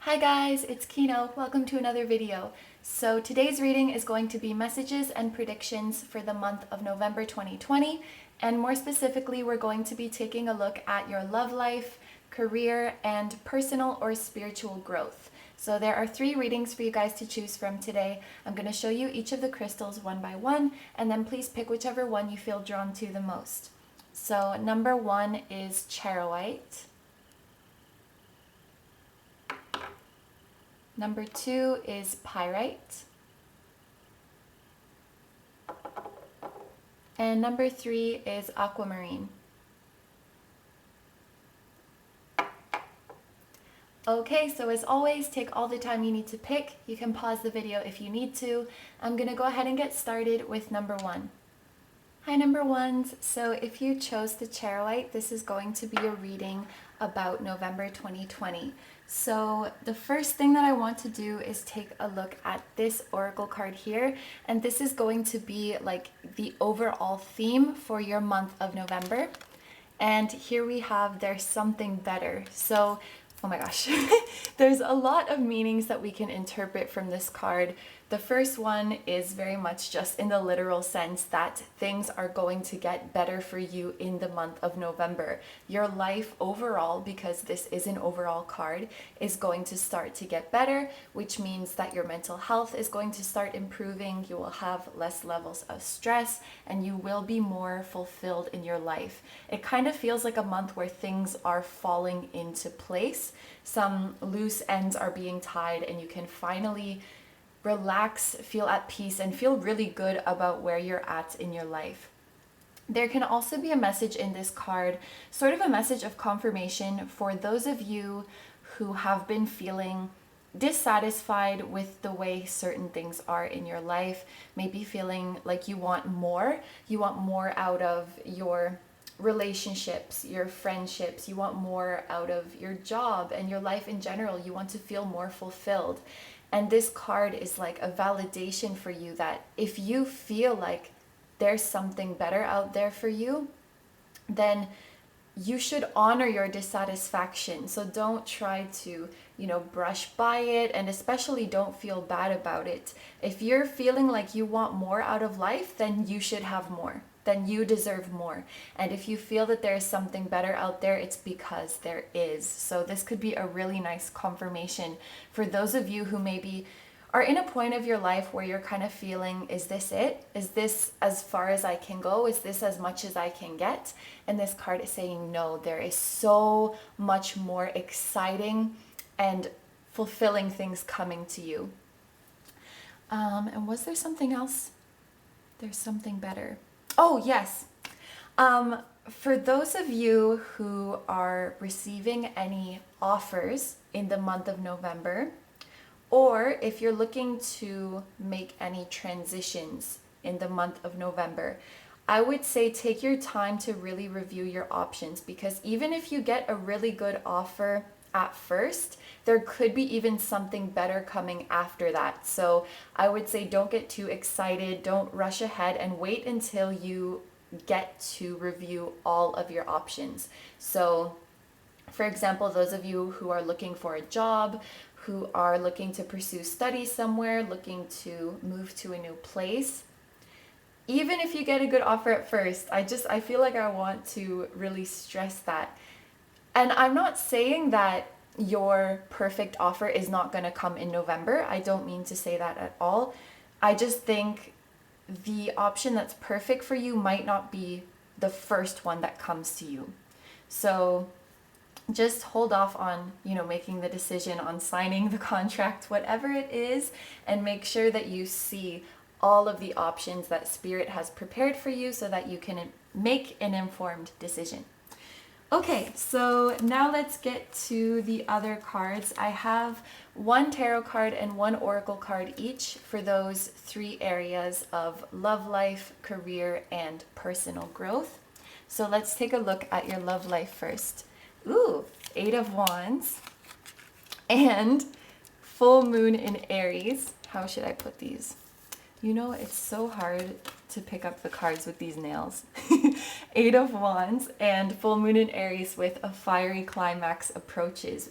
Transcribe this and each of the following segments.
Hi guys, it's Kino. Welcome to another video. So today's reading is going to be messages and predictions for the month of November 2020, and more specifically we're going to be taking a look at your love life, career, and personal or spiritual growth. So there are 3 readings for you guys to choose from today. I'm going to show you each of the crystals one by one, and then please pick whichever one you feel drawn to the most. So number 1 is Cherowhite. Number 2 is Pyrite. And number 3 is Aquamarine. Okay, so as always, take all the time you need to pick. You can pause the video if you need to. I'm going to go ahead and get started with number 1. Hi number 1s. So if you chose the Cherowhite, this is going to be a reading about November 2020. So the first thing that I want to do is take a look at this oracle card here, and this is going to be like the overall theme for your month of November. And here we have there's something better. So oh my gosh, there's a lot of meanings that we can interpret from this card. The first one is very much just in the literal sense that things are going to get better for you in the month of November. Your life overall, because this is an overall card, is going to start to get better, which means that your mental health is going to start improving. You will have less levels of stress and you will be more fulfilled in your life. It kind of feels like a month where things are falling into place. Some loose ends are being tied and you can finally relax, feel at peace, and feel really good about where you're at in your life. There can also be a message in this card, sort of a message of confirmation for those of you who have been feeling dissatisfied with the way certain things are in your life, maybe feeling like you want more out of your relationships, your friendships, you want more out of your job and your life in general. You want to feel more fulfilled. And this card is like a validation for you that if you feel like there's something better out there for you, then you should honor your dissatisfaction. So don't try to, brush by it, and especially don't feel bad about it. If you're feeling like you want more out of life, then you should have more. Then you deserve more. And if you feel that there is something better out there, it's because there is. So this could be a really nice confirmation for those of you who maybe are in a point of your life where you're kind of feeling, is this it? Is this as far as I can go? Is this as much as I can get? And this card is saying, no, there is so much more exciting and fulfilling things coming to you. And was there something else? There's something better. Oh, yes. For those of you who are receiving any offers in the month of November, or if you're looking to make any transitions in the month of November, I would say take your time to really review your options, because even if you get a really good offer at first, there could be even something better coming after that. So I would say don't get too excited, don't rush ahead, and wait until you get to review all of your options. So for example, those of you who are looking for a job, who are looking to pursue study somewhere, looking to move to a new place, even if you get a good offer at first, I feel like I want to really stress that. And I'm not saying that your perfect offer is not going to come in November. I don't mean to say that at all. I just think the option that's perfect for you might not be the first one that comes to you. So just hold off on, making the decision on signing the contract, whatever it is, and make sure that you see all of the options that Spirit has prepared for you so that you can make an informed decision. Okay, so now let's get to the other cards. I have 1 tarot card and 1 oracle card each for those 3 areas of love life, career, and personal growth. So let's take a look at your love life first. Ooh, 8 of Wands and full moon in Aries. How should I put these? It's so hard to pick up the cards with these nails. Eight of Wands and full moon in Aries with a fiery climax approaches.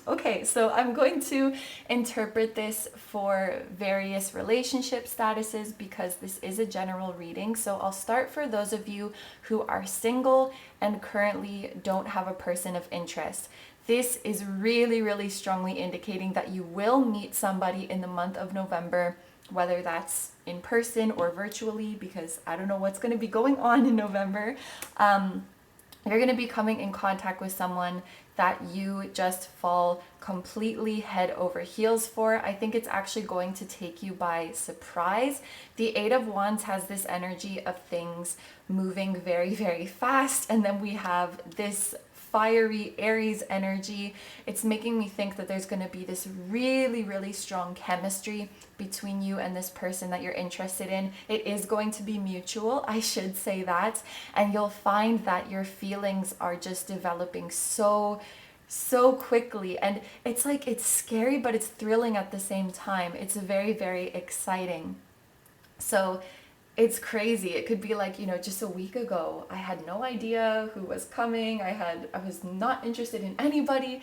Okay, so I'm going to interpret this for various relationship statuses because this is a general reading. So I'll start for those of you who are single and currently don't have a person of interest. This is really, really strongly indicating that you will meet somebody in the month of November, whether that's in person or virtually, because I don't know what's going to be going on in November. You're going to be coming in contact with someone that you just fall completely head over heels for. I think it's actually going to take you by surprise. The Eight of Wands has this energy of things moving very, very fast. And then we have this fiery Aries energy. It's making me think that there's going to be this really, really strong chemistry between you and this person that you're interested in. It is going to be mutual, I should say that. And you'll find that your feelings are just developing so quickly. And it's like, it's scary, but it's thrilling at the same time. It's very, very exciting. So it's crazy. It could be like, just a week ago, I had no idea who was coming. I was not interested in anybody.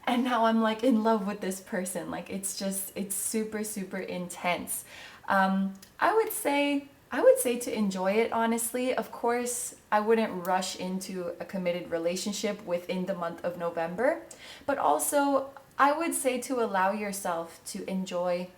And now I'm like in love with this person. Like, it's super, super intense. I would say to enjoy it, honestly. Of course, I wouldn't rush into a committed relationship within the month of November. But also, I would say to allow yourself to enjoy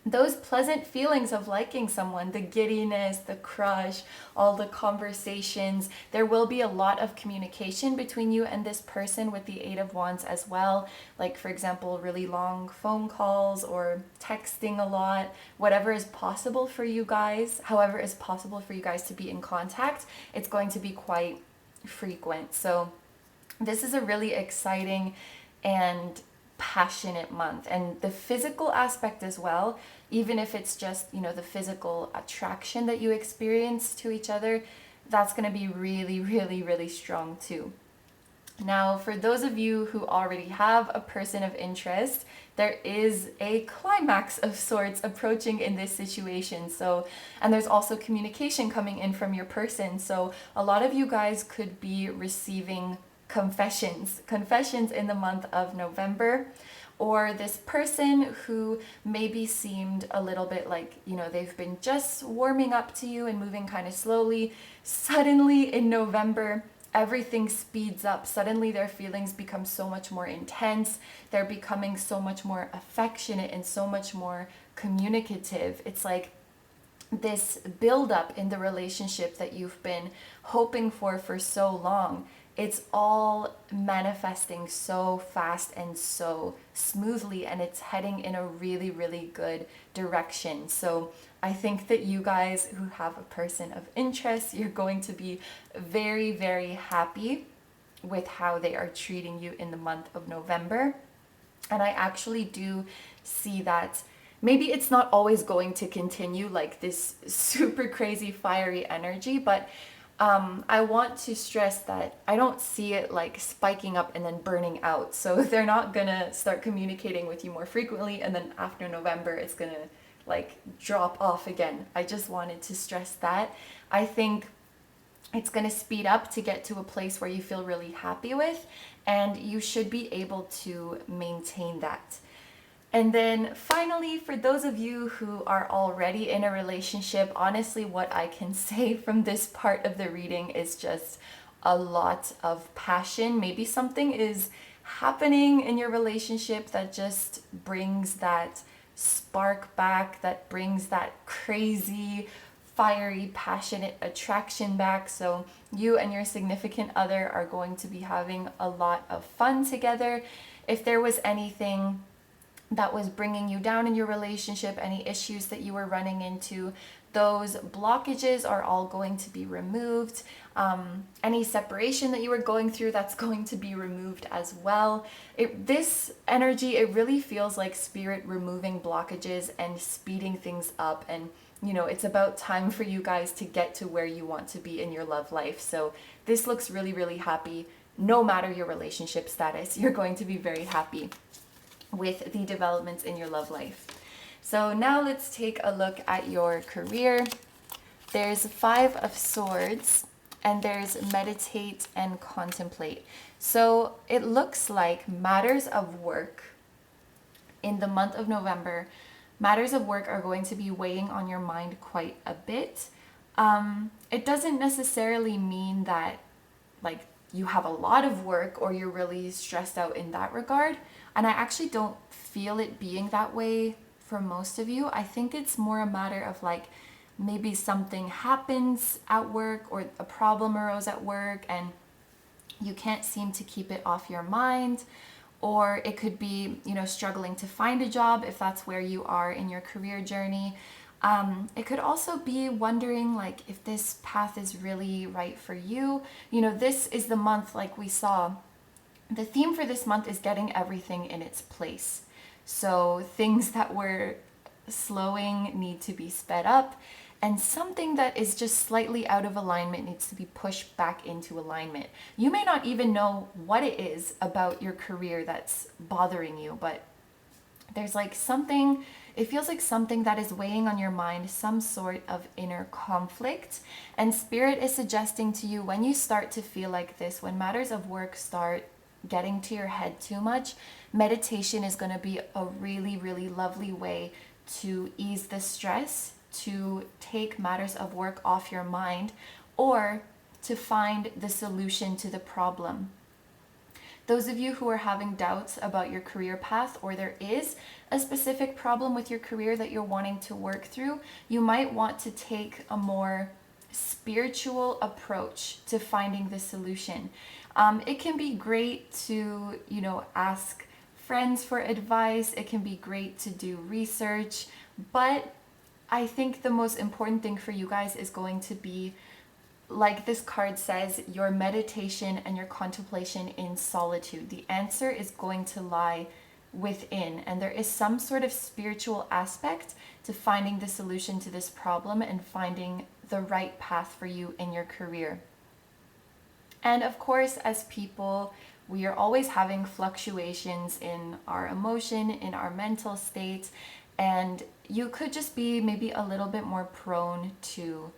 those pleasant feelings of liking someone, the giddiness, the crush, all the conversations. There will be a lot of communication between you and this person with the Eight of Wands as well. Like, for example, really long phone calls or texting a lot, whatever is possible for you guys, however is possible for you guys to be in contact, it's going to be quite frequent. So this is a really exciting and passionate month. And the physical aspect as well, even if it's just, the physical attraction that you experience to each other, that's going to be really, really, really strong too. Now, for those of you who already have a person of interest, there is a climax of sorts approaching in this situation. So, and there's also communication coming in from your person. So a lot of you guys could be receiving confessions in the month of November, or this person who maybe seemed a little bit like, they've been just warming up to you and moving kind of slowly. Suddenly in November, everything speeds up. Suddenly their feelings become so much more intense. They're becoming so much more affectionate and so much more communicative. It's like this buildup in the relationship that you've been hoping for so long. It's all manifesting so fast and so smoothly, and it's heading in a really, really good direction. So I think that you guys who have a person of interest, you're going to be very, very happy with how they are treating you in the month of November. And I actually do see that maybe it's not always going to continue like this super crazy fiery energy, but I want to stress that I don't see it like spiking up and then burning out. So they're not gonna start communicating with you more frequently, and then after November it's gonna like drop off again. I just wanted to stress that. I think it's gonna speed up to get to a place where you feel really happy with, and you should be able to maintain that. And then finally, for those of you who are already in a relationship, honestly, what I can say from this part of the reading is just a lot of passion. Maybe something is happening in your relationship that just brings that spark back, that brings that crazy, fiery, passionate attraction back. So you and your significant other are going to be having a lot of fun together. If there was anything that was bringing you down in your relationship, any issues that you were running into, those blockages are all going to be removed. Any separation that you were going through, that's going to be removed as well. This energy, it really feels like spirit removing blockages and speeding things up. And it's about time for you guys to get to where you want to be in your love life. So this looks really, really happy. No matter your relationship status, you're going to be very happy with the developments in your love life. So now let's take a look at your career. There's 5 of Swords, and there's meditate and contemplate. So it looks like matters of work in the month of November, matters of work are going to be weighing on your mind quite a bit. It doesn't necessarily mean that like you have a lot of work or you're really stressed out in that regard. And I actually don't feel it being that way for most of you. I think it's more a matter of like maybe something happens at work or a problem arose at work and you can't seem to keep it off your mind. Or it could be, you know, struggling to find a job if that's where you are in your career journey. It could also be wondering like if this path is really right for you. You know, this is the month, like we saw, the theme for this month is getting everything in its place. So things that were slowing need to be sped up, and something that is just slightly out of alignment needs to be pushed back into alignment. You may not even know what it is about your career that's bothering you, but there's like something, it feels like something that is weighing on your mind, some sort of inner conflict. And Spirit is suggesting to you, when you start to feel like this, when matters of work start getting to your head too much, meditation is going to be a really, really lovely way to ease the stress, to take matters of work off your mind, or to find the solution to the problem. Those of you who are having doubts about your career path, or there is a specific problem with your career that you're wanting to work through, you might want to take a more spiritual approach to finding the solution. It can be great to, you know, ask friends for advice. It can be great to do research, but I think the most important thing for you guys is going to be, like this card says, your meditation and your contemplation in solitude. The answer is going to lie within, and there is some sort of spiritual aspect to finding the solution to this problem and finding the right path for you in your career. And of course, as people, we are always having fluctuations in our emotion, in our mental state, and you could just be maybe a little bit more prone to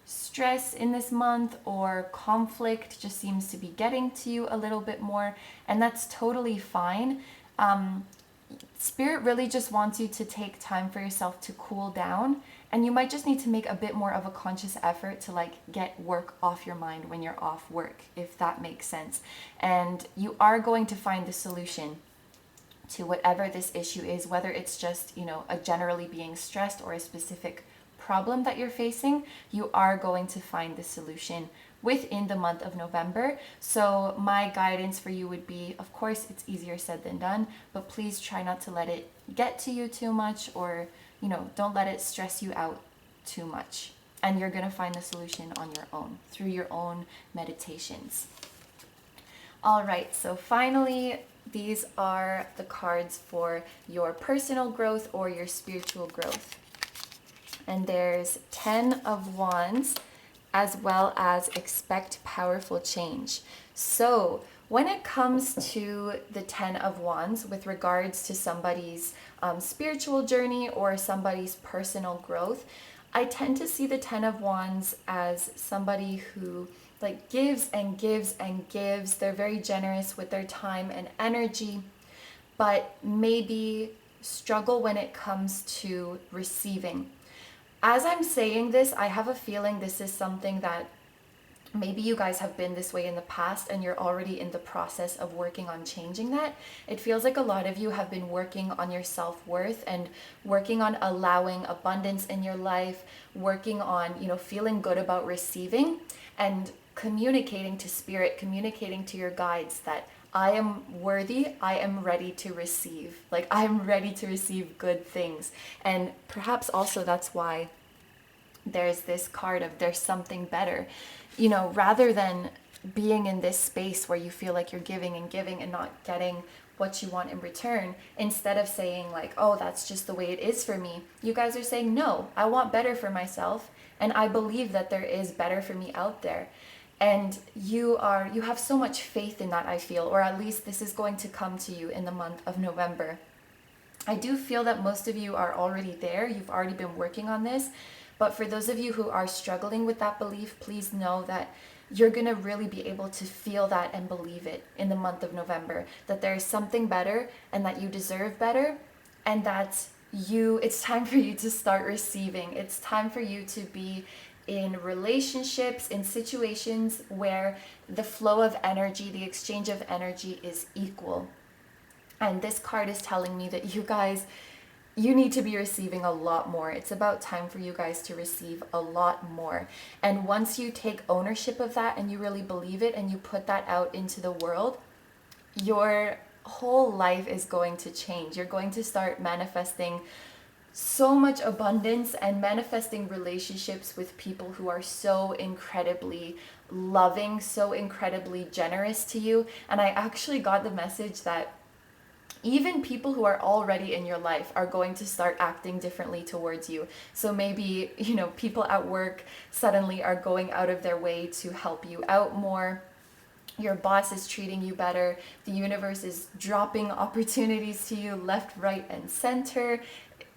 stress in this month, or conflict just seems to be getting to you a little bit more, and that's totally fine. Spirit really just wants you to take time for yourself to cool down, and you might just need to make a bit more of a conscious effort to like get work off your mind when you're off work, if that makes sense. And you are going to find the solution to whatever this issue is, whether it's just, you know, a generally being stressed or a specific problem that you're facing. You are going to find the solution within the month of November. So my guidance for you would be, of course, it's easier said than done, but please try not to let it get to you too much, or, you know, don't let it stress you out too much. And you're going to find the solution on your own through your own meditations. All right, so finally, these are the cards for your personal growth or your spiritual growth. And there's 10 of Wands, as well as expect powerful change. So when it comes to the 10 of Wands with regards to somebody's spiritual journey or somebody's personal growth, I tend to see the 10 of Wands as somebody who like gives and gives and gives. They're very generous with their time and energy, but maybe struggle when it comes to receiving. As I'm saying this, I have a feeling this is something that maybe you guys have been this way in the past and you're already in the process of working on changing that. It feels like a lot of you have been working on your self-worth and working on allowing abundance in your life, working on, you know, feeling good about receiving and communicating to Spirit, communicating to your guides that I am worthy, I am ready to receive. Like, I am ready to receive good things. And perhaps also that's why there's this card of there's something better. You know, rather than being in this space where you feel like you're giving and not getting what you want in return, instead of saying like, oh, that's just the way it is for me, you guys are saying, no, I want better for myself, and I believe that there is better for me out there. And you have so much faith in that, I feel, or at least this is going to come to you in the month of November. I do feel that most of you are already there. You've already been working on this, But for those of you who are struggling with that belief, please know that you're going to really be able to feel that and believe it in the month of November, that there is something better and that you deserve better, and that it's time for you to start receiving. It's time for you to be in relationships, in situations where the flow of energy, the exchange of energy is equal. And this card is telling me that you guys, you need to be receiving a lot more. It's about time for you guys to receive a lot more. And once you take ownership of that and you really believe it and you put that out into the world, your whole life is going to change. You're going to start manifesting so much abundance and manifesting relationships with people who are so incredibly loving, so incredibly generous to you. And I actually got the message that even people who are already in your life are going to start acting differently towards you. So maybe, people at work suddenly are going out of their way to help you out more. Your boss is treating you better. The universe is dropping opportunities to you left, right, and center.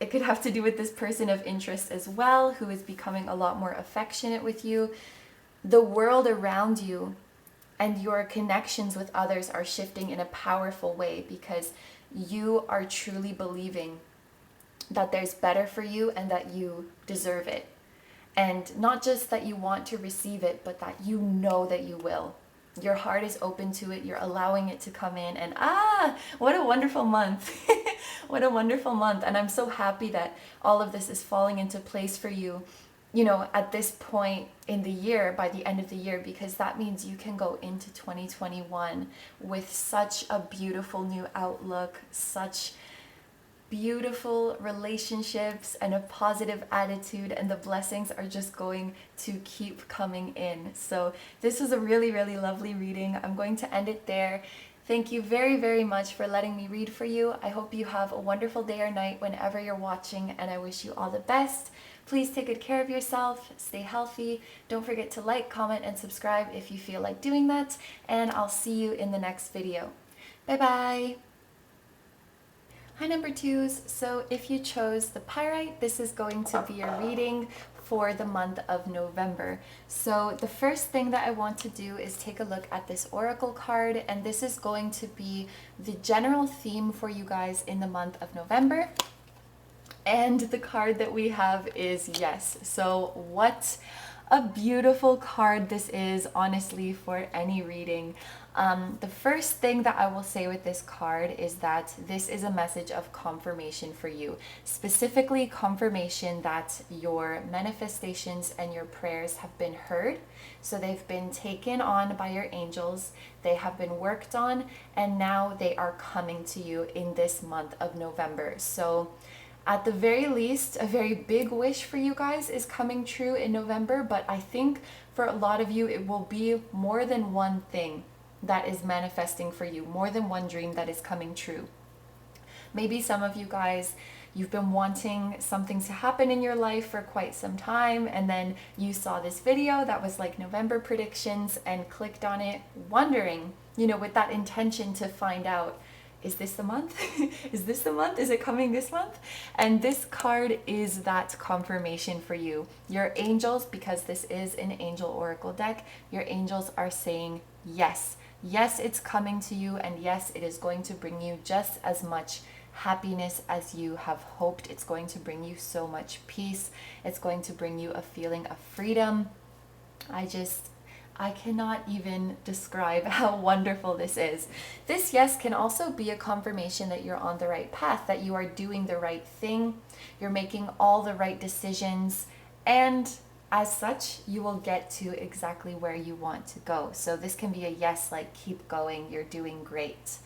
It could have to do with this person of interest as well, who is becoming a lot more affectionate with you. The world around you and your connections with others are shifting in a powerful way because you are truly believing that there's better for you and that you deserve it. And not just that you want to receive it, but that you know that you will. Your heart is open to it. You're allowing it to come in. And what a wonderful month. What a wonderful month. And I'm so happy that all of this is falling into place for you, at this point in the year, by the end of the year, because that means you can go into 2021 with such a beautiful new outlook, such beautiful relationships and a positive attitude, and the blessings are just going to keep coming in. So this was a really, really lovely reading. I'm going to end it there. Thank you very, very much for letting me read for you. I hope you have a wonderful day or night whenever you're watching, and I wish you all the best. Please take good care of yourself, stay healthy. Don't forget to like, comment, and subscribe if you feel like doing that, and I'll see you in the next video. Bye-bye. Hi number twos, so if you chose the Pyrite, this is going to be a reading for the month of November. So the first thing that I want to do is take a look at this oracle card, and this is going to be the general theme for you guys in the month of November. And the card that we have is Yes. So what a beautiful card this is, honestly, for any reading. The first thing that I will say with this card is that this is a message of confirmation for you, specifically confirmation that your manifestations and your prayers have been heard. So they've been taken on by your angels, they have been worked on, and now they are coming to you in this month of November. So at the very least, a very big wish for you guys is coming true in November, but I think for a lot of you, it will be more than one thing that is manifesting for you, more than one dream that is coming true. Maybe some of you guys, you've been wanting something to happen in your life for quite some time, and then you saw this video that was like November predictions and clicked on it, wondering, with that intention to find out, is this the month? Is this the month? Is it coming this month? And this card is that confirmation for you. Your angels, because this is an angel oracle deck, your angels are saying yes. Yes, it's coming to you, and yes, it is going to bring you just as much happiness as you have hoped. It's going to bring you so much peace. It's going to bring you a feeling of freedom. I cannot even describe how wonderful this is. This yes can also be a confirmation that you're on the right path, that you are doing the right thing, you're making all the right decisions, and as such, you will get to exactly where you want to go. So this can be a yes, like keep going, you're doing great.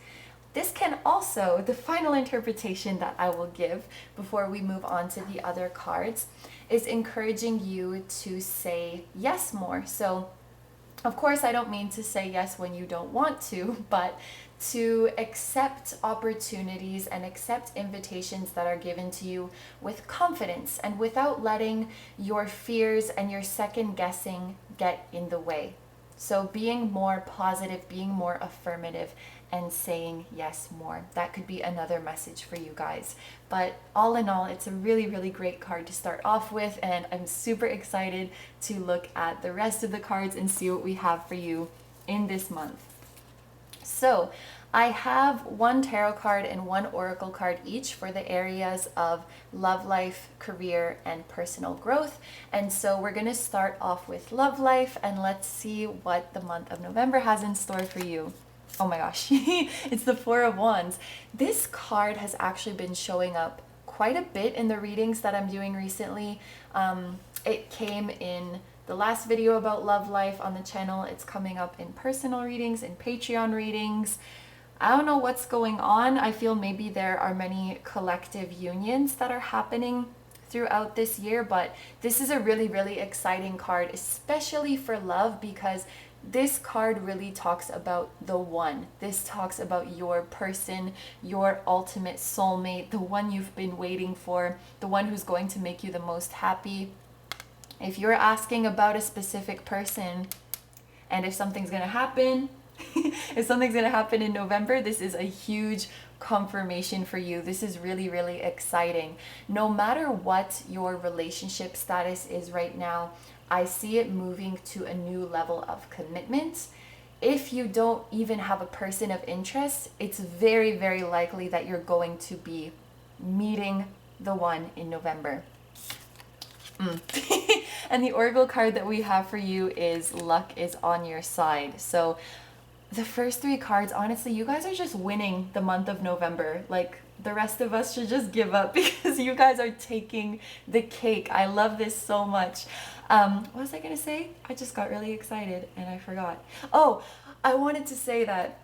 This can also, the final interpretation that I will give before we move on to the other cards, is encouraging you to say yes more. So of course, I don't mean to say yes when you don't want to, but to accept opportunities and accept invitations that are given to you with confidence and without letting your fears and your second guessing get in the way. So being more positive, being more affirmative, and saying yes more. That could be another message for you guys. But all in all, it's a really, really great card to start off with, and I'm super excited to look at the rest of the cards and see what we have for you in this month. So I have one tarot card and one oracle card each for the areas of love life, career, and personal growth. And so we're going to start off with love life, and let's see what the month of November has in store for you. Oh my gosh, it's the Four of Wands. This card has actually been showing up quite a bit in the readings that I'm doing recently. It came in the last video about love life on the channel. It's coming up in personal readings and Patreon readings. I don't know what's going on. I feel maybe there are many collective unions that are happening throughout this year, but this is a really, really exciting card, especially for love, because this card really talks about the one. This talks about your person, your ultimate soulmate, the one you've been waiting for, the one who's going to make you the most happy. If you're asking about a specific person, and if something's going to happen, if something's going to happen in November, this is a huge confirmation for you. This is really, really exciting. No matter what your relationship status is right now, I see it moving to a new level of commitment. If you don't even have a person of interest, it's very, very likely that you're going to be meeting the one in November. And the oracle card that we have for you is luck is on your side. So the first three cards, honestly, you guys are just winning the month of November. Like, the rest of us should just give up because you guys are taking the cake. I love this so much. What was I gonna say? I just got really excited and I forgot. Oh, I wanted to say that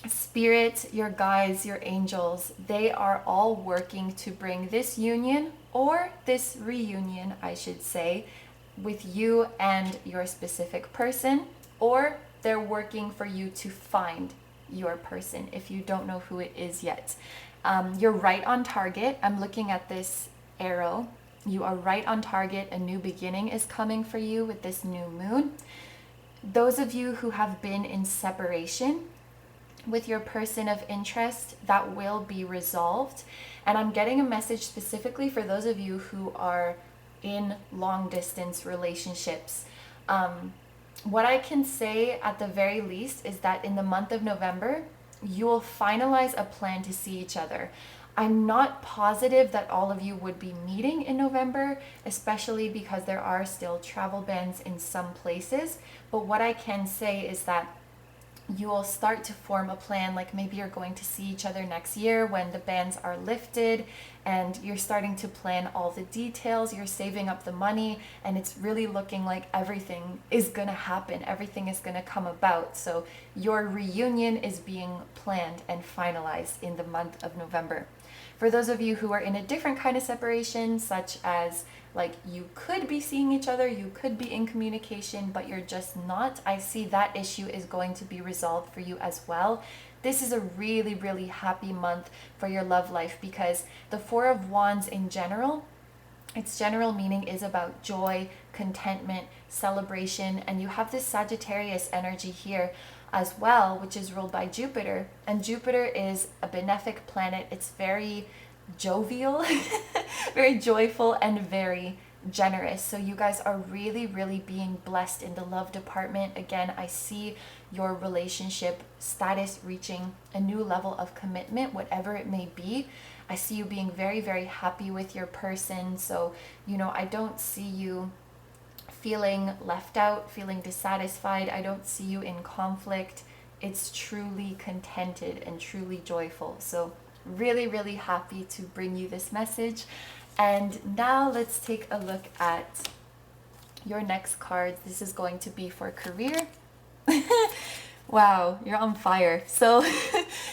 Spirit, your guides, your angels, they are all working to bring this union, or this reunion, I should say, with you and your specific person, or they're working for you to find your person if you don't know who it is yet. You're right on target. I'm looking at this arrow. You are right on target. A new beginning is coming for you with this new moon. Those of you who have been in separation with your person of interest, that will be resolved. And I'm getting a message specifically for those of you who are in long distance relationships. What I can say at the very least is that in the month of November, you will finalize a plan to see each other. I'm not positive that all of you would be meeting in November, especially because there are still travel bans in some places. But what I can say is that you will start to form a plan, like maybe you're going to see each other next year when the bans are lifted, and you're starting to plan all the details, you're saving up the money, and it's really looking like everything is going to happen, everything is going to come about. So your reunion is being planned and finalized in the month of November. For those of you who are in a different kind of separation, such as like you could be seeing each other, you could be in communication, but you're just not, I see that issue is going to be resolved for you as well. This is a really, really happy month for your love life, because the Four of Wands in general, its general meaning is about joy, contentment, celebration, and you have this Sagittarius energy here as well, which is ruled by Jupiter. And Jupiter is a benefic planet. It's very jovial, very joyful, and very generous. So you guys are really, really being blessed in the love department. Again, I see your relationship status reaching a new level of commitment, whatever it may be. I see you being very, very happy with your person. So, you know, I don't see you feeling left out, feeling dissatisfied. I don't see you in conflict. It's truly contented and truly joyful. So really, really happy to bring you this message. And now let's take a look at your next card. This is going to be for career. Wow, you're on fire. So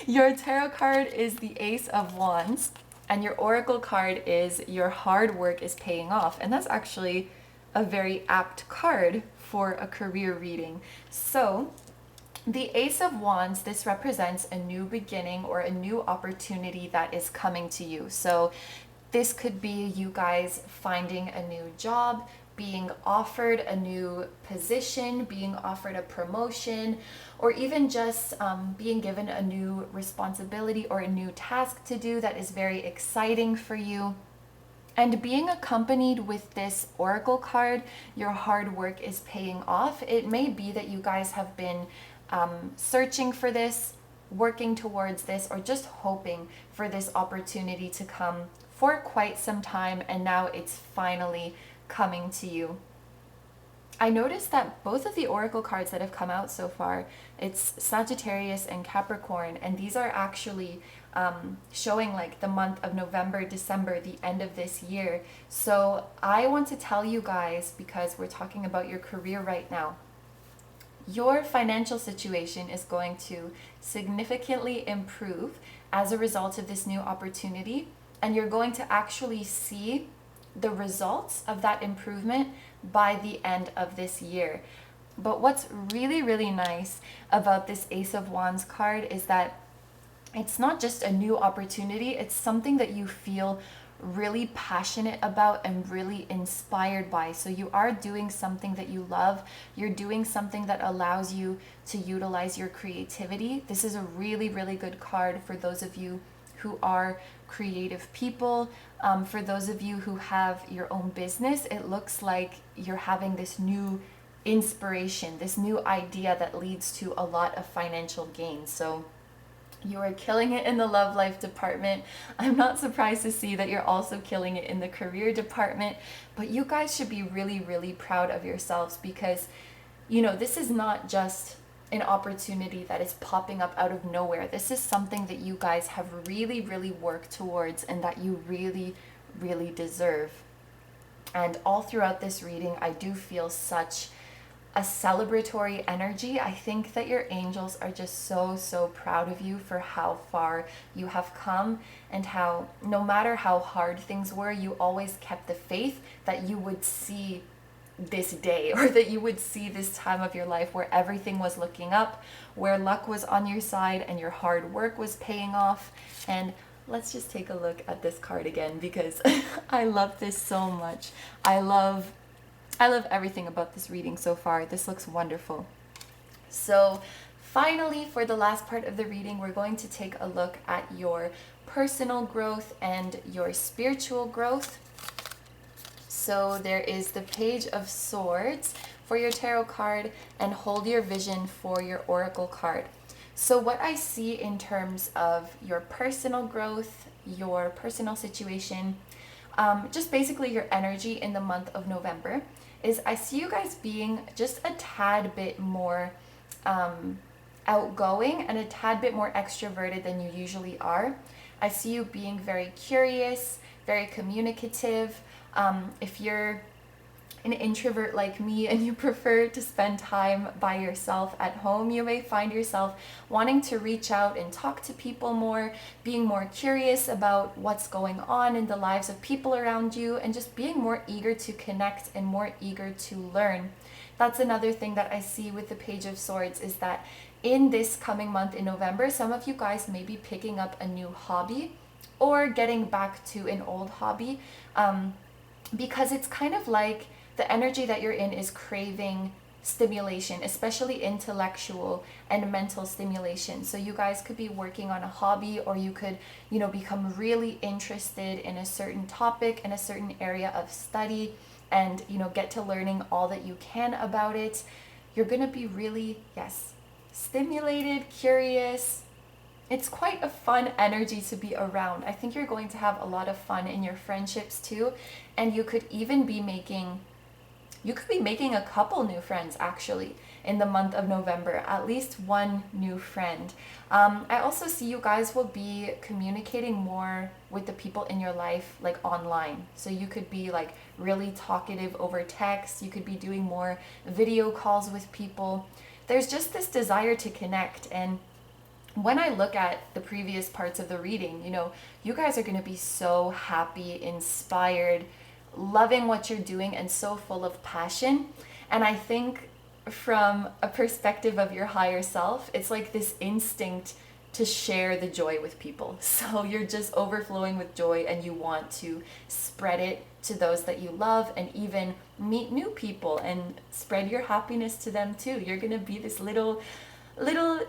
your tarot card is the Ace of Wands, and your oracle card is your hard work is paying off. And that's actually a very apt card for a career reading. So the Ace of Wands, this represents a new beginning or a new opportunity that is coming to you. So this could be you guys finding a new job, being offered a new position, being offered a promotion, or even just being given a new responsibility or a new task to do that is very exciting for you. And being accompanied with this oracle card, your hard work is paying off. It may be that you guys have been searching for this, working towards this, or just hoping for this opportunity to come for quite some time, and now it's finally coming to you. I noticed that both of the oracle cards that have come out so far, it's Sagittarius and Capricorn, and these are actually showing like the month of November, December, the end of this year. So I want to tell you guys, because we're talking about your career right now, your financial situation is going to significantly improve as a result of this new opportunity, and you're going to actually see the results of that improvement by the end of this year. But what's really, really nice about this Ace of Wands card is that it's not just a new opportunity, it's something that you feel really passionate about and really inspired by. So you are doing something that you love. You're doing something that allows you to utilize your creativity. This is a really, really good card for those of you who are creative people. For those of you who have your own business, it looks like you're having this new inspiration, this new idea that leads to a lot of financial gain. So you are killing it in the love life department. I'm not surprised to see that you're also killing it in the career department, but you guys should be really, really proud of yourselves, because, you know, this is not just an opportunity that is popping up out of nowhere. This is something that you guys have really, really worked towards and that you really, really deserve. And all throughout this reading, I do feel such a celebratory energy. I think that your angels are just so, so proud of you for how far you have come, and how no matter how hard things were, you always kept the faith that you would see this day, or that you would see this time of your life where everything was looking up, where luck was on your side and your hard work was paying off. And let's just take a look at this card again, because I love this so much. I love everything about this reading so far. This looks wonderful. So finally, for the last part of the reading, we're going to take a look at your personal growth and your spiritual growth. So there is the Page of Swords for your tarot card, and Hold Your Vision for your oracle card. So what I see in terms of your personal growth, your personal situation, just basically your energy in the month of November, is I see you guys being just a tad bit more outgoing and a tad bit more extroverted than you usually are. I see you being very curious, very communicative. If you're an introvert like me and you prefer to spend time by yourself at home, you may find yourself wanting to reach out and talk to people more, being more curious about what's going on in the lives of people around you, and just being more eager to connect and more eager to learn. That's another thing that I see with the Page of Swords, is that in this coming month in November, some of you guys may be picking up a new hobby or getting back to an old hobby, because it's kind of like the energy that you're in is craving stimulation, especially intellectual and mental stimulation. So you guys could be working on a hobby, or you could, you know, become really interested in a certain topic, in a certain area of study, and, you know, get to learning all that you can about it. You're going to be really, yes, stimulated, curious. It's quite a fun energy to be around. I think you're going to have a lot of fun in your friendships too, and you could even be making a couple new friends actually in the month of November, at least one new friend. I also see you guys will be communicating more with the people in your life, like online. So you could be like really talkative over text. You could be doing more video calls with people. There's just this desire to connect. And when I look at the previous parts of the reading, you know, you guys are going to be so happy, inspired, loving what you're doing, and so full of passion. And I think from a perspective of your higher self, it's like this instinct to share the joy with people. So you're just overflowing with joy and you want to spread it to those that you love and even meet new people and spread your happiness to them too. You're going to be this little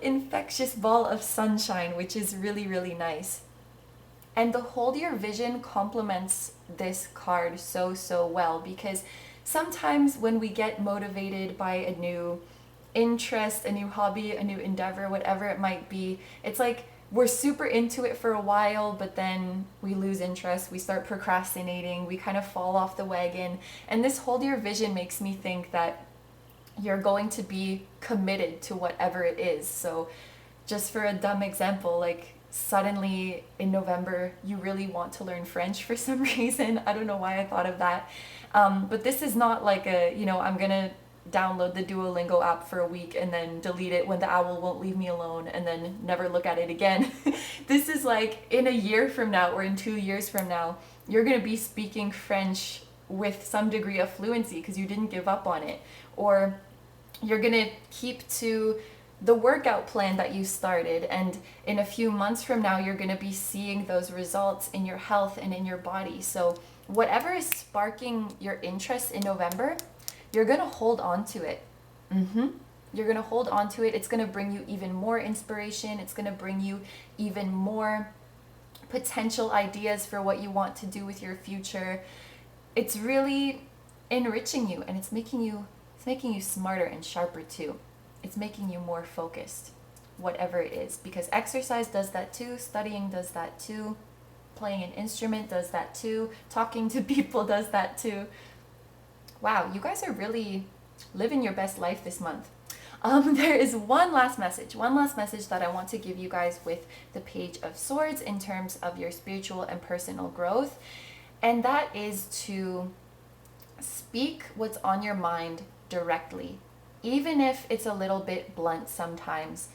infectious ball of sunshine, which is really, really nice. And the hold your vision complements this card so well, because sometimes when we get motivated by a new interest, a new hobby, a new endeavor, whatever it might be, it's like we're super into it for a while, but then we lose interest, we start procrastinating, we kind of fall off the wagon. And this hold your vision makes me think that you're going to be committed to whatever it is. So just for a dumb example, like suddenly in November you really want to learn French for some reason. I don't know why I thought of that, but this is not like a, you know, I'm gonna download the Duolingo app for a week and then delete it when the owl won't leave me alone and then never look at it again. This is like in a year from now or in 2 years from now, you're going to be speaking French with some degree of fluency because you didn't give up on it. Or you're going to keep to the workout plan that you started, and in a few months from now you're going to be seeing those results in your health and in your body. So whatever is sparking your interest in November, you're going to hold on to it. You're going to hold on to it. It's going to bring you even more inspiration. It's going to bring you even more potential ideas for what you want to do with your future. It's really enriching you, and it's making you smarter and sharper too. It's making you more focused, whatever it is, because exercise does that too, studying does that too, playing an instrument does that too, talking to people does that too. Wow, you guys are really living your best life this month. There is one last message that I want to give you guys with the Page of Swords in terms of your spiritual and personal growth. And that is to speak what's on your mind directly. Even if it's a little bit blunt sometimes,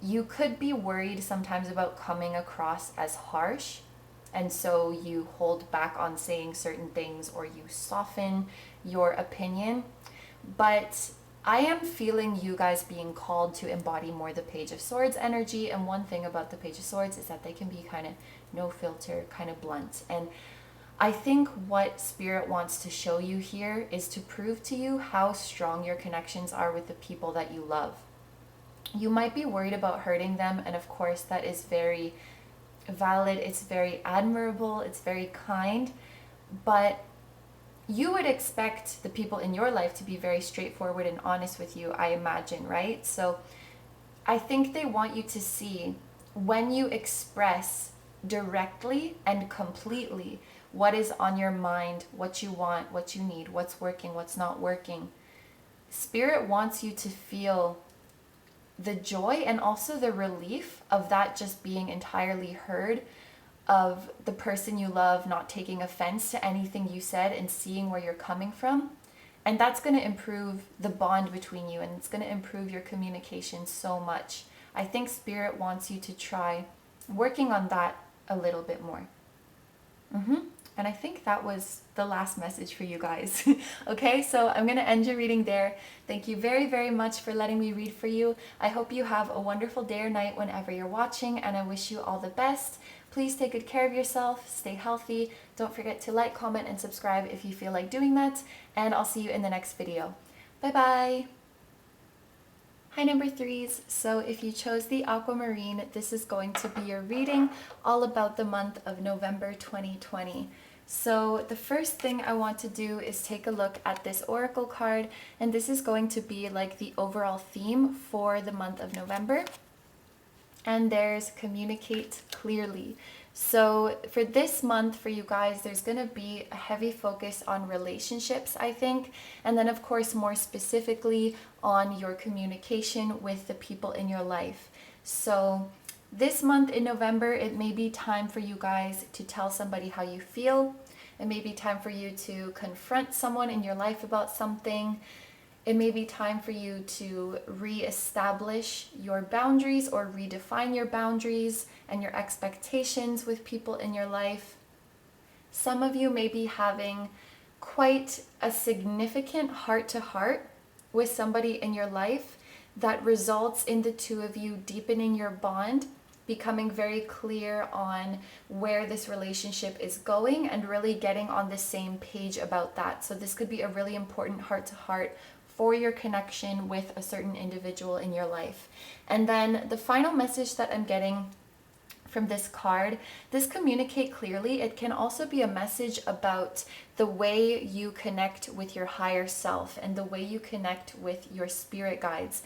you could be worried sometimes about coming across as harsh. And so you hold back on saying certain things or you soften your opinion. But I am feeling you guys being called to embody more the Page of Swords energy. And one thing about the Page of Swords is that they can be kind of no filter, kind of blunt. And I think what Spirit wants to show you here is to prove to you how strong your connections are with the people that you love. You might be worried about hurting them, and of course that is very valid, it's very admirable, it's very kind, but you would expect the people in your life to be very straightforward and honest with you, I imagine, right? So I think they want you to see when you express directly and completely what is on your mind, what you want, what you need, what's working, what's not working. Spirit wants you to feel the joy and also the relief of that just being entirely heard, of the person you love not taking offense to anything you said and seeing where you're coming from. And that's going to improve the bond between you, and it's going to improve your communication so much. I think Spirit wants you to try working on that a little bit more. And I think that was the last message for you guys. Okay, so I'm going to end your reading there. Thank you very, very much for letting me read for you. I hope you have a wonderful day or night whenever you're watching, and I wish you all the best. Please take good care of yourself, stay healthy. Don't forget to like, comment, and subscribe if you feel like doing that, and I'll see you in the next video. Bye-bye! Hi number threes, so if you chose the Aquamarine, this is going to be your reading all about the month of November 2020. So the first thing I want to do is take a look at this oracle card, and this is going to be like the overall theme for the month of November. And there's communicate clearly. So for this month for you guys, there's going to be a heavy focus on relationships, I think. And then of course, more specifically on your communication with the people in your life. So this month in November, it may be time for you guys to tell somebody how you feel. It may be time for you to confront someone in your life about something. It may be time for you to re-establish your boundaries or redefine your boundaries and your expectations with people in your life. Some of you may be having quite a significant heart-to-heart with somebody in your life that results in the two of you deepening your bond becoming very clear on where this relationship is going and really getting on the same page about that. So this could be a really important heart-to-heart for your connection with a certain individual in your life. And then the final message that I'm getting from this card, this communicate clearly. It can also be a message about the way you connect with your higher self and the way you connect with your spirit guides.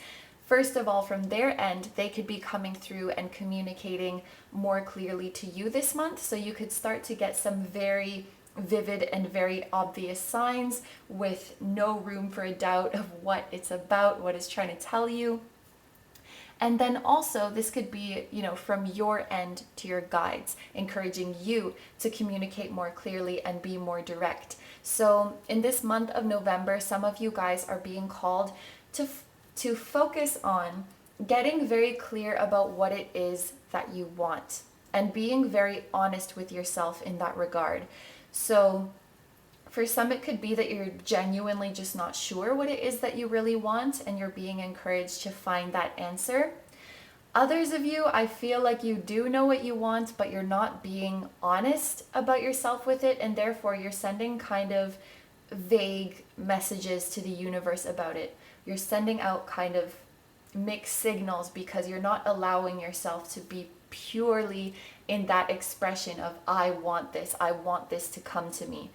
First of all, from their end, they could be coming through and communicating more clearly to you this month. So you could start to get some very vivid and very obvious signs with no room for a doubt of what it's about, what it's trying to tell you. And then also this could be, from your end to your guides, encouraging you to communicate more clearly and be more direct. So in this month of November, some of you guys are being called to focus on getting very clear about what it is that you want and being very honest with yourself in that regard. So for some, it could be that you're genuinely just not sure what it is that you really want, and you're being encouraged to find that answer. Others of you, I feel like you do know what you want, but you're not being honest about yourself with it, and therefore you're sending kind of vague messages to the universe about it. You're sending out kind of mixed signals because you're not allowing yourself to be purely in that expression of, I want this to come to me.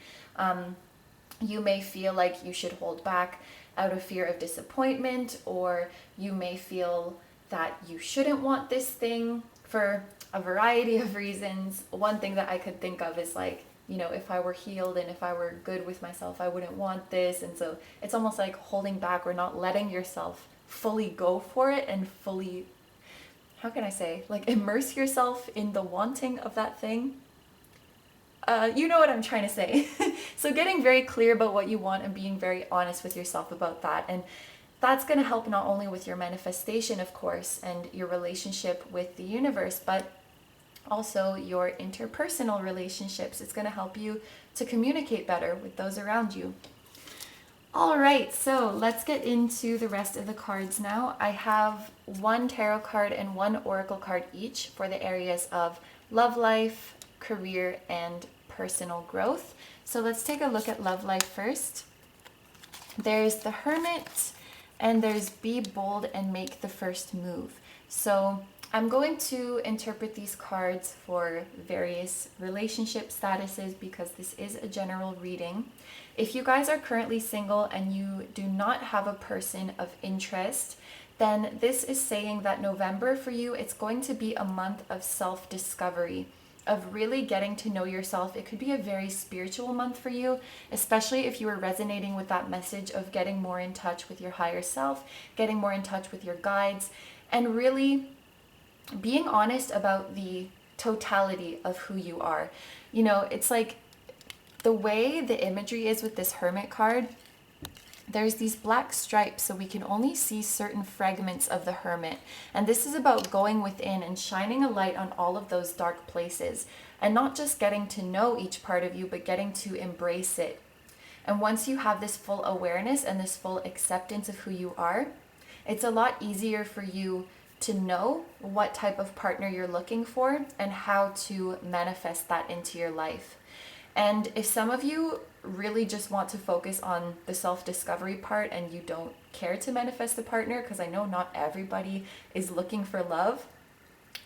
You may feel like you should hold back out of fear of disappointment, or you may feel that you shouldn't want this thing for a variety of reasons. One thing that I could think of is like, if I were healed and if I were good with myself, I wouldn't want this. And so it's almost like holding back or not letting yourself fully go for it and fully, how can I say, like immerse yourself in the wanting of that thing. You know what I'm trying to say. So getting very clear about what you want and being very honest with yourself about that. And that's going to help not only with your manifestation, of course, and your relationship with the universe, but also your interpersonal relationships. It's going to help you to communicate better with those around you. All right, so let's get into the rest of the cards now. I have one tarot card and one oracle card each for the areas of love life, career, and personal growth. So let's take a look at love life first. There's the Hermit, and there's be bold and make the first move. So I'm going to interpret these cards for various relationship statuses because this is a general reading. If you guys are currently single and you do not have a person of interest, then this is saying that November for you, it's going to be a month of self-discovery, of really getting to know yourself. It could be a very spiritual month for you, especially if you are resonating with that message of getting more in touch with your higher self, getting more in touch with your guides, and really being honest about the totality of who you are. It's like the way the imagery is with this Hermit card, there's these black stripes, so we can only see certain fragments of the Hermit. And this is about going within and shining a light on all of those dark places, and not just getting to know each part of you, but getting to embrace it. And once you have this full awareness and this full acceptance of who you are, it's a lot easier for you to know what type of partner you're looking for and how to manifest that into your life. And if some of you really just want to focus on the self-discovery part and you don't care to manifest a partner, because I know not everybody is looking for love,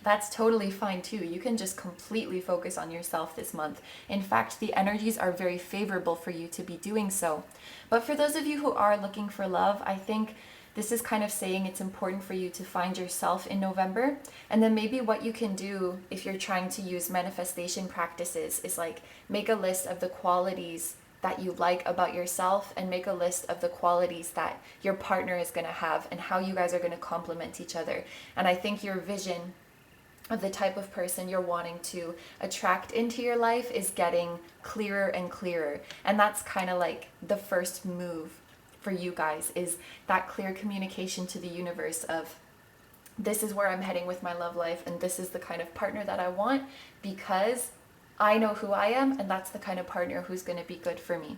that's totally fine too. You can just completely focus on yourself this month. In fact, the energies are very favorable for you to be doing so. But for those of you who are looking for love, I think this is kind of saying it's important for you to find yourself in November. And then maybe what you can do if you're trying to use manifestation practices is like make a list of the qualities that you like about yourself and make a list of the qualities that your partner is going to have and how you guys are going to complement each other. And I think your vision of the type of person you're wanting to attract into your life is getting clearer and clearer. And that's kind of like the first move for you guys, is that clear communication to the universe of, this is where I'm heading with my love life, and this is the kind of partner that I want because I know who I am, and that's the kind of partner who's going to be good for me.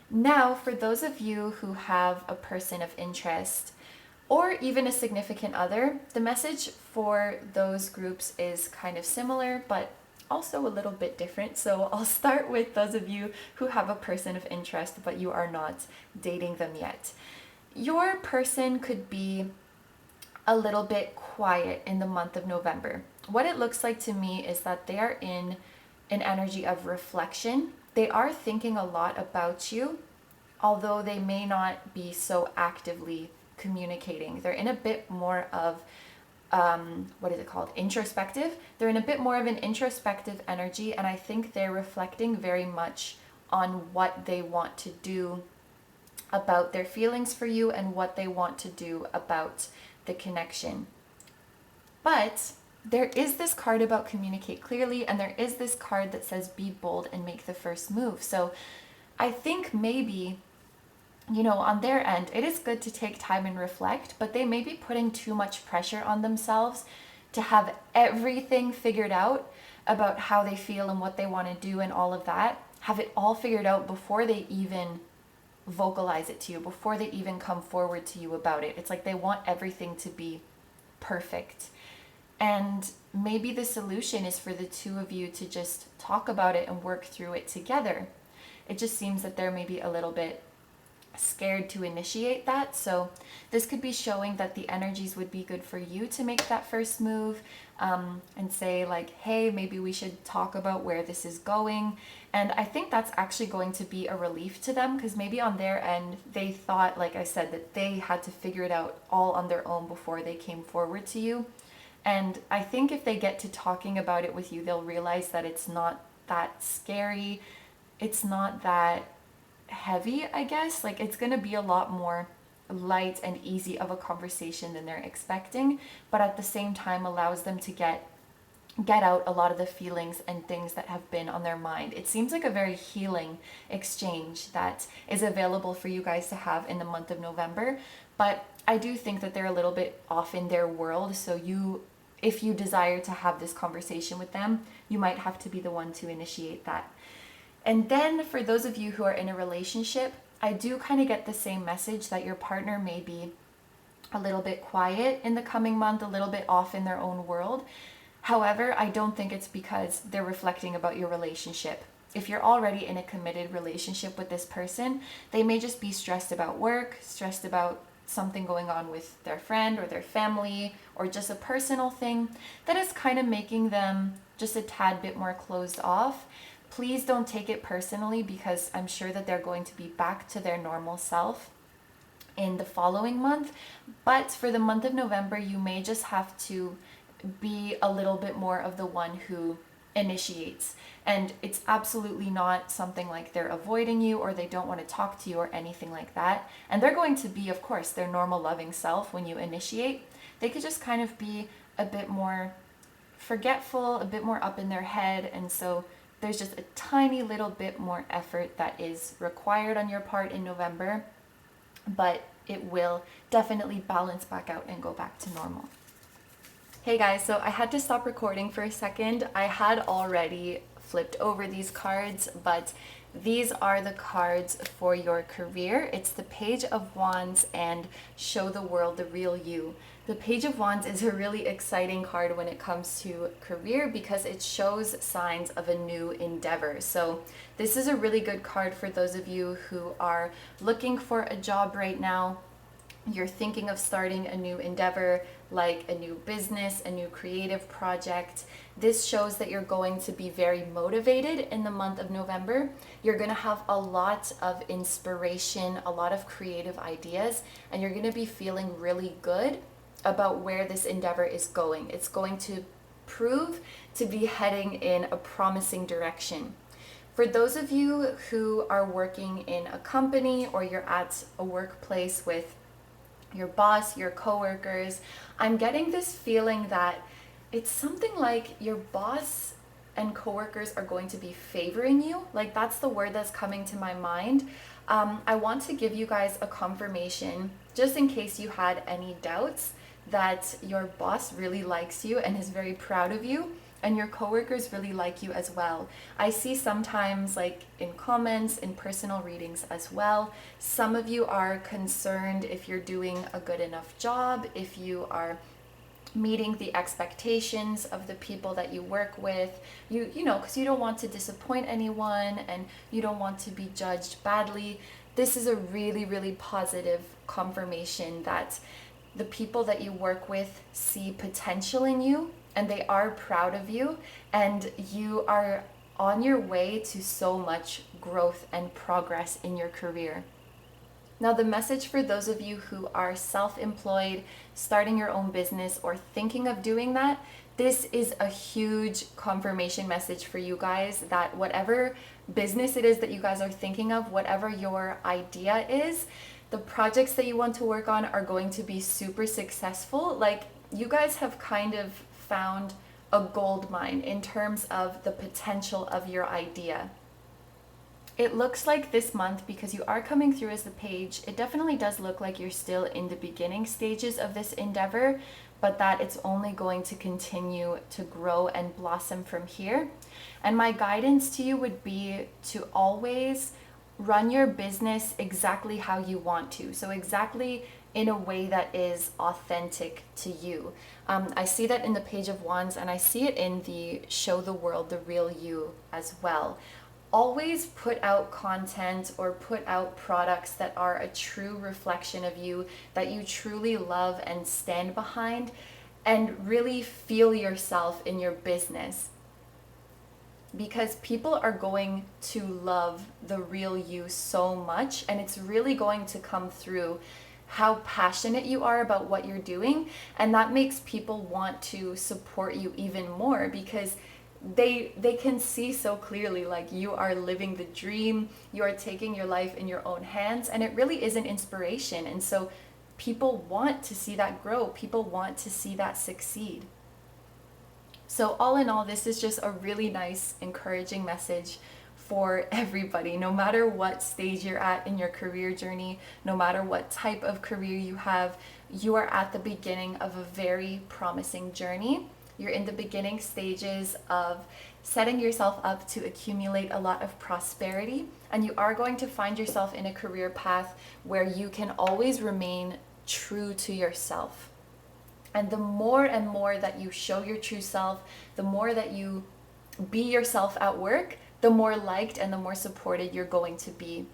Now, for those of you who have a person of interest, or even a significant other. The message for those groups is kind of similar, but also a little bit different. So I'll start with those of you who have a person of interest, but you are not dating them yet. Your person could be a little bit quiet in the month of November. What it looks like to me is that they are in an energy of reflection. They are thinking a lot about you, although they may not be so actively communicating. They're in a bit more of, what is it called? Introspective. They're in a bit more of an introspective energy, and I think they're reflecting very much on what they want to do about their feelings for you and what they want to do about the connection. But there is this card about communicate clearly, and there is this card that says be bold and make the first move. So I think maybe, you know, on their end, it is good to take time and reflect, but they may be putting too much pressure on themselves to have everything figured out about how they feel and what they want to do and all of that, have it all figured out before they even vocalize it to you, before they even come forward to you about it. It's like they want everything to be perfect. And maybe the solution is for the two of you to just talk about it and work through it together. It just seems that they're maybe a little bit scared to initiate that. So this could be showing that the energies would be good for you to make that first move, and say like, hey, maybe we should talk about where this is going. And I think that's actually going to be a relief to them, because maybe on their end they thought, like I said, that they had to figure it out all on their own before they came forward to you. And I think if they get to talking about it with you, they'll realize that it's not that scary, it's not that heavy, I guess. Like, it's going to be a lot more light and easy of a conversation than they're expecting, but at the same time allows them to get out a lot of the feelings and things that have been on their mind. It seems like a very healing exchange that is available for you guys to have in the month of November, but I do think that they're a little bit off in their world. So if you desire to have this conversation with them, you might have to be the one to initiate that. And then for those of you who are in a relationship, I do kind of get the same message that your partner may be a little bit quiet in the coming month, a little bit off in their own world. However, I don't think it's because they're reflecting about your relationship. If you're already in a committed relationship with this person, they may just be stressed about work, stressed about something going on with their friend or their family, or just a personal thing that is kind of making them just a tad bit more closed off. Please don't take it personally, because I'm sure that they're going to be back to their normal self in the following month. But for the month of November, you may just have to be a little bit more of the one who initiates. And it's absolutely not something like they're avoiding you or they don't want to talk to you or anything like that. And they're going to be, of course, their normal loving self when you initiate. They could just kind of be a bit more forgetful, a bit more up in their head. And so there's just a tiny little bit more effort that is required on your part in November, but it will definitely balance back out and go back to normal. Hey guys, so I had to stop recording for a second. I had already flipped over these cards, but these are the cards for your career. It's the Page of Wands and Show the World the Real You. The Page of Wands is a really exciting card when it comes to career because it shows signs of a new endeavor. So this is a really good card for those of you who are looking for a job right now. You're thinking of starting a new endeavor, like a new business, a new creative project. This shows that you're going to be very motivated in the month of November. You're going to have a lot of inspiration, a lot of creative ideas, and you're going to be feeling really good about where this endeavor is going. It's going to prove to be heading in a promising direction. For those of you who are working in a company or you're at a workplace with your boss, your coworkers, I'm getting this feeling that it's something like your boss and coworkers are going to be favoring you. Like, that's the word that's coming to my mind. I want to give you guys a confirmation, just in case you had any doubts, that your boss really likes you and is very proud of you. and your coworkers really like you as well. I see sometimes, like in comments, in personal readings as well, some of you are concerned if you're doing a good enough job, if you are meeting the expectations of the people that you work with, you know, because you don't want to disappoint anyone and you don't want to be judged badly. This is a really, really positive confirmation that the people that you work with see potential in you and they are proud of you, and you are on your way to so much growth and progress in your career. Now, the message for those of you who are self-employed, starting your own business, or thinking of doing that, this is a huge confirmation message for you guys that whatever business it is that you guys are thinking of, whatever your idea is, the projects that you want to work on are going to be super successful. Like, you guys have kind of found a gold mine in terms of the potential of your idea. It looks like this month, because you are coming through as the page, it definitely does look like you're still in the beginning stages of this endeavor, but that it's only going to continue to grow and blossom from here. And my guidance to you would be to always run your business exactly how you want to. So exactly in a way that is authentic to you. I see that in the Page of Wands, and I see it in the Show the World the Real You as well. Always put out content or put out products that are a true reflection of you, that you truly love and stand behind, and really feel yourself in your business. Because people are going to love the real you so much, and it's really going to come through how passionate you are about what you're doing, and that makes people want to support you even more, because they can see so clearly, like, you are living the dream, you are taking your life in your own hands, and it really is an inspiration. And so people want to see that grow, people want to see that succeed. So all in all, this is just a really nice, encouraging message for everybody, no matter what stage you're at in your career journey, no matter what type of career you have. You are at the beginning of a very promising journey. You're in the beginning stages of setting yourself up to accumulate a lot of prosperity, and you are going to find yourself in a career path where you can always remain true to yourself. And the more and more that you show your true self, the more that you be yourself at work, the more liked and the more supported you're going to be.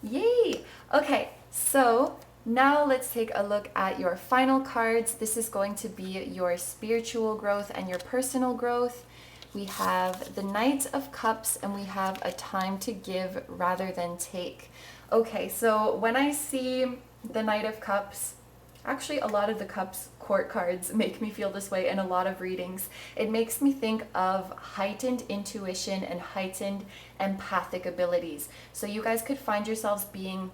Yay! Okay, so now let's take a look at your final cards. This is going to be your spiritual growth and your personal growth. We have the Knight of Cups, and we have a time to give rather than take. Okay, so when I see the Knight of Cups, actually a lot of the Cups court cards make me feel this way in a lot of readings. It makes me think of heightened intuition and heightened empathic abilities. So you guys could find yourselves being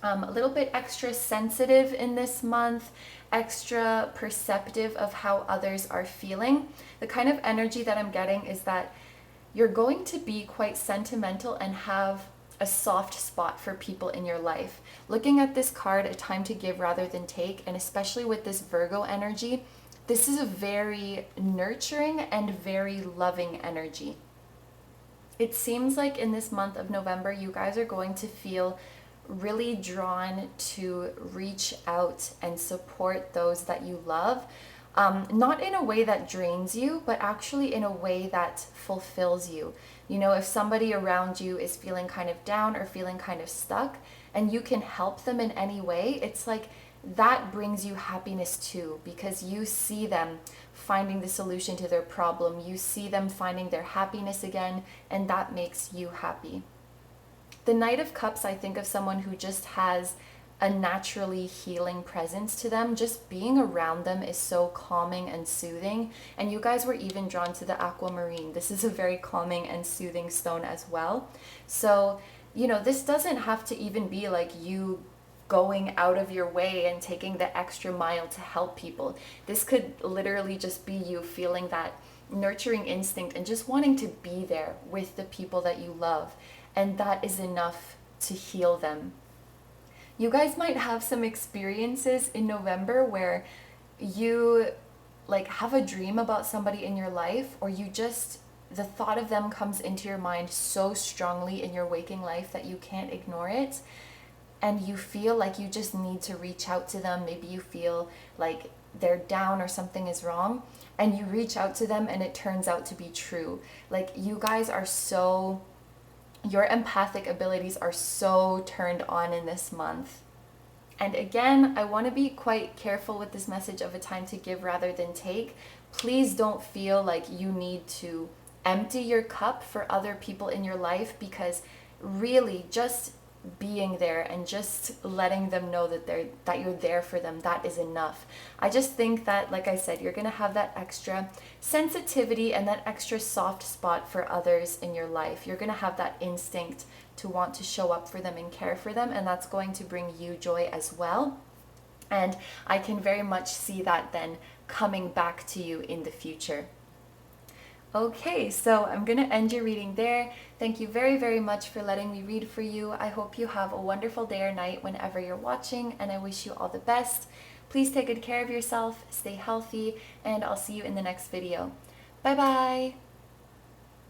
a little bit extra sensitive in this month, extra perceptive of how others are feeling. The kind of energy that I'm getting is that you're going to be quite sentimental and have a soft spot for people in your life. Looking at this card, a time to give rather than take, and especially with this Virgo energy, this is a very nurturing and very loving energy. It seems like in this month of November, you guys are going to feel really drawn to reach out and support those that you love. Not in a way that drains you, but actually in a way that fulfills you. You know, if somebody around you is feeling kind of down or feeling kind of stuck, and you can help them in any way, it's like that brings you happiness too, because you see them finding the solution to their problem. You see them finding their happiness again, and that makes you happy. The Knight of Cups, I think of someone who just has a naturally healing presence to them. Just being around them is so calming and soothing. And you guys were even drawn to the Aquamarine. This is a very calming and soothing stone as well. So, you know, this doesn't have to even be like you going out of your way and taking the extra mile to help people. This could literally just be you feeling that nurturing instinct and just wanting to be there with the people that you love. And that is enough to heal them. You guys might have some experiences in November where you like have a dream about somebody in your life, or you just, the thought of them comes into your mind so strongly in your waking life that you can't ignore it, and you feel like you just need to reach out to them, maybe you feel like they're down or something is wrong, and you reach out to them and it turns out to be true. Like, you guys are so, your empathic abilities are so turned on in this month. And again, I want to be quite careful with this message of a time to give rather than take. Please don't feel like you need to empty your cup for other people in your life, because really just being there and just letting them know that you're there for them, that is enough. I just think that, like I said, you're going to have that extra sensitivity and that extra soft spot for others in your life. You're going to have that instinct to want to show up for them and care for them, and that's going to bring you joy as well. And I can very much see that then coming back to you in the future. Okay, so I'm going to end your reading there. Thank you very, very much for letting me read for you. I hope you have a wonderful day or night whenever you're watching, and I wish you all the best. Please take good care of yourself, stay healthy, and I'll see you in the next video. Bye bye!